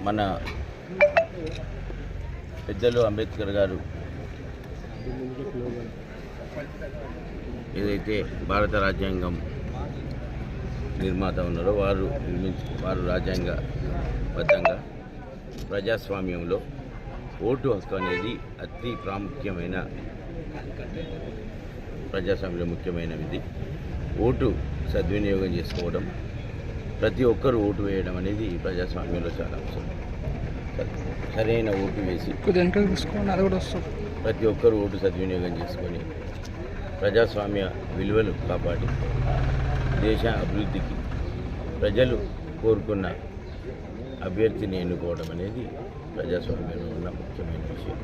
మన పెద్దలు అంబేద్కర్ గారు ఏదైతే భారత రాజ్యాంగం నిర్మాత ఉన్నారో వారు రాజ్యాంగబద్ధంగా ప్రజాస్వామ్యంలో ఓటు హక్కు అనేది అతి ప్రాముఖ్యమైన ప్రజాస్వామ్యంలో ముఖ్యమైనది. ఓటు సద్వినియోగం చేసుకోవడం, ప్రతి ఒక్కరు ఓటు వేయడం అనేది ప్రజాస్వామ్యంలో చాలా అవసరం. సరైన ఓటు వేసి ప్రతి ఒక్కరు ఓటు సద్వినియోగం చేసుకొని ప్రజాస్వామ్య విలువలు కాపాడి దేశ అభివృద్ధికి ప్రజలు కోరుకున్న అభ్యర్థిని ఎన్నుకోవడం అనేది ప్రజాస్వామ్యంలో ఉన్న ముఖ్యమైన విషయం.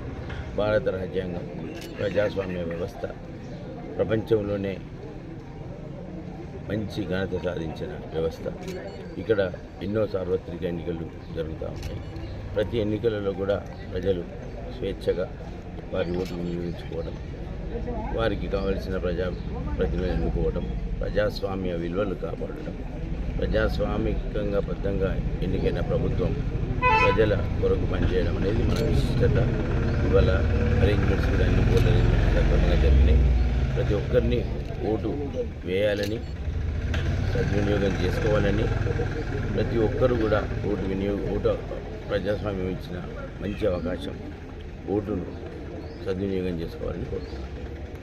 భారత రాజ్యాంగం ప్రజాస్వామ్య వ్యవస్థ ప్రపంచంలోనే మంచి ఘనత సాధించిన వ్యవస్థ. ఇక్కడ ఎన్నో సార్వత్రిక ఎన్నికలు జరుగుతూ ఉంటాయి. ప్రతి ఎన్నికలలో కూడా ప్రజలు స్వేచ్ఛగా వారి ఓటు వినియోగించుకోవడం, వారికి కావలసిన ప్రజాప్రతినిధులను ఎన్నుకోవడం, ప్రజాస్వామ్య విలువలు కాపాడడం, ప్రజాస్వామికంగా బద్ధంగా ఎన్నికైన ప్రభుత్వం ప్రజల కొరకు పనిచేయడం అనేది మన విశిష్టత. ఇవాళ అరేంజ్మెంట్స్ కూడా అన్ని పోల్ అరేంజ్మెంట్స్ సక్రమంగా జరిగినాయి. ప్రతి ఒక్కరిని ఓటు వేయాలని, సద్వినియోగం చేసుకోవాలని, ప్రతి ఒక్కరు కూడా ఓటు ప్రజాస్వామ్యం ఇచ్చిన మంచి అవకాశం, ఓటును సద్వినియోగం చేసుకోవాలని కోరుతున్నాను.